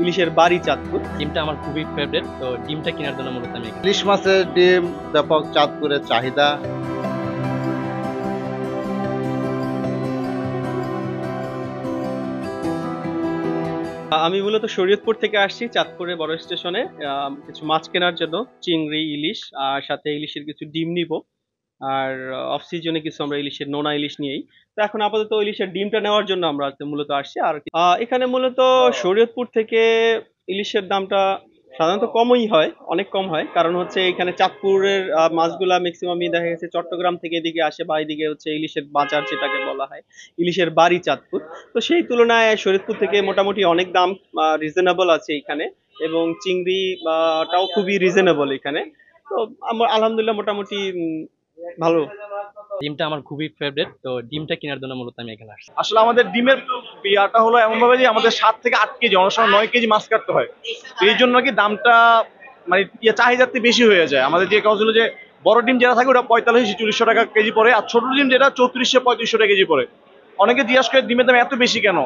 ইলিশের বাড়ি চাঁদপুর। ডিমটা আমার খুবই ফেভারিট, তো ডিমটা কেনার জন্য মূলত আমি ইলিশ মাছের ডিম ব্যাপক চাঁদপুরের চাহিদা। আমি মূলত শরীয়তপুর থেকে আসছি চাঁদপুরে বড় স্টেশনে কিছু মাছ কেনার জন্য, চিংড়ি, ইলিশ আর সাথে ইলিশের কিছু ডিম নিব। আর অফ সিজনে কিছু আমরা ইলিশের নোনা ইলিশ নিয়েই, তো এখন আপাতত ইলিশের ডিমটা নেওয়ার জন্য আমরা মূলত আসছি। আর এখানে মূলত শরীয়তপুর থেকে ইলিশের দামটা সাধারণত কমই হয়, অনেক কম হয়। কারণ হচ্ছে এখানে চাঁদপুরের মাছগুলা ম্যাক্সিমামই দেখা গেছে চট্টগ্রাম থেকে এদিকে আসে, বা এদিকে হচ্ছে ইলিশের বাজার যেটাকে বলা হয়, ইলিশের বাড়ি চাঁদপুর। তো সেই তুলনায় শরীয়তপুর থেকে মোটামুটি অনেক দাম রিজনেবল আছে এখানে, এবং চিংড়ি টাও খুবই রিজনেবল এখানে। তো আমার আলহামদুলিল্লাহ মোটামুটি ভালো। ডিমটা আমার খুবই ফেভারিট, তো ডিমটা কেনার জন্য মূলত আমি এখানে আসছি। আসলে আমাদের ডিমের ইয়াটা হলো এমন ভাবে যে আমাদের 7 থেকে 8 কেজি, অনেক সময় 9 কেজি মাছ কাটতে হয়। তো এই জন্য কি দামটা মানে চাহিদাতে বেশি হয়ে যায়। আমাদের যে কাজ হলো যে বড় ডিম যেটা থাকে ওটা 45-4400 টাকা কেজি পড়ে, আর ছোট ডিম যেটা 3400-3500 টাকা কেজি পড়ে। অনেকে জিজ্ঞাসা করে ডিমের দাম এত বেশি কেন।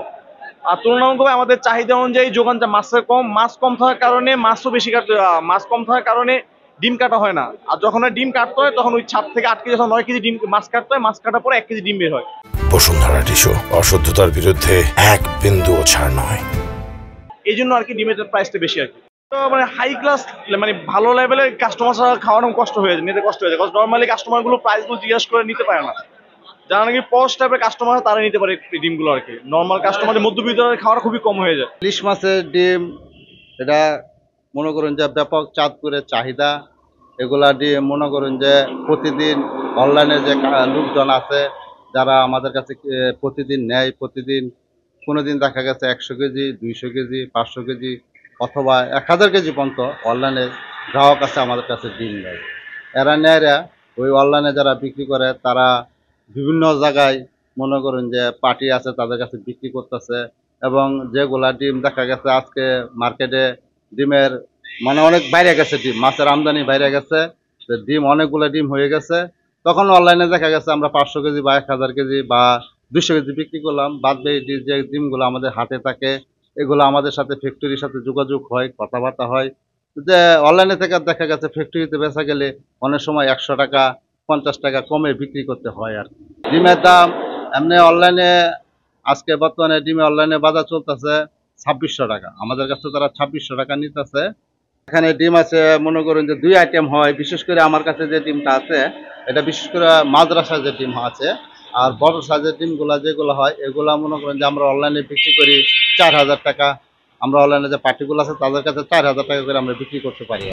আর তুলনামূলকভাবে আমাদের চাহিদা অনুযায়ী যোগানটা মাছ কম থাকার কারণে মাছও বেশি কাটতে, মাছ কম থাকার কারণে ডিম কাটা হয় না। আর যখন ডিম কাটতে হয় তখন ওই 7 থেকে 8 কেজি 9 কেজি ডিম মাছ কাটতে হয়, মাছ কাটার পরে 1 কেজি ডিম বের হয়। বসুন্ধরা টিস্যু, অশুদ্ধতার বিরুদ্ধে এক বিন্দুও ছাড় নয়। এই জন্য আর কি ডিমের প্রাইসটা বেশি আর কি। তো মানে হাই ক্লাস মানে ভালো লেভেলের কাস্টমার ছাড়া খাওয়ানো কষ্ট হয়ে যায়, নিতে কষ্ট হয়ে যায়। কারণ নর্মালি কাস্টমারগুলো প্রাইসগুলো জিজ্ঞাসা করে নিতে পারে না। যারা নাকি পশ টাইপের কাস্টমার তারা নিতে পারে ডিমগুলো আর কি। নর্মাল কাস্টমারদের মধ্যবিত্তের খাওয়াটা খুবই কম হয়ে যায়। ইলিশ মাছের ডিম এটা মনে করুন যে ব্যাপক চাঁদপুরের চাহিদা। এগুলা ডিম মনে করুন যে প্রতিদিন অনলাইনে যে লোকজন আছে যারা আমাদের কাছে প্রতিদিন নেয়, প্রতিদিন কোনোদিন দেখা গেছে 100 কেজি, 200 কেজি, 500 কেজি অথবা 1000 কেজি পর্যন্ত অনলাইনে গ্রাহক আছে আমাদের কাছে ডিম নেয়। এরা নেয়রা ওই অনলাইনে যারা বিক্রি করে তারা বিভিন্ন জায়গায় মনে করুন যে পার্টি আছে তাদের কাছে বিক্রি করতেছে। এবং যেগুলা ডিম দেখা গেছে আজকে মার্কেটে ডিমের মানে অনেক বাইরে গেছে, ডিম মাছের আমদানি বাইরে গেছে, ডিম অনেকগুলো ডিম হয়ে গেছে। তখন অনলাইনে দেখা গেছে আমরা 500 কেজি বা 1000 কেজি বা 200 কেজি বিক্রি করলাম। বাদ বাকি যে ডিমগুলো আমাদের হাতে থাকে এগুলো আমাদের সাথে ফ্যাক্টরির সাথে যোগাযোগ হয়, কথাবার্তা হয়। যে অনলাইনে থেকে দেখা গেছে ফ্যাক্টরিতে বেচা গেলে অনেক সময় 100 টাকা 50 টাকা কমে বিক্রি করতে হয়। আর ডিমের দাম এমনি অনলাইনে আজকে বর্তমানে ডিমে অনলাইনে বাজার চলতেছে 2600 টাকা, আমাদের কাছে তারা 2600 টাকা নিতেছে। এখানে ডিম আছে মনে করুন যে 2 আইটেম হয়। বিশেষ করে আমার কাছে যে ডিমটা আছে এটা বিশেষ করে মাজরা সাইজের ডিম আছে। আর বড় সাইজের ডিমগুলা যেগুলো হয় এগুলা মনে করেন যে আমরা অনলাইনে বিক্রি করি 4000 টাকা। আমরা অনলাইনে যে পার্টিগুলো আছে তাদের কাছে 4000 টাকা করে আমরা বিক্রি করতে পারি।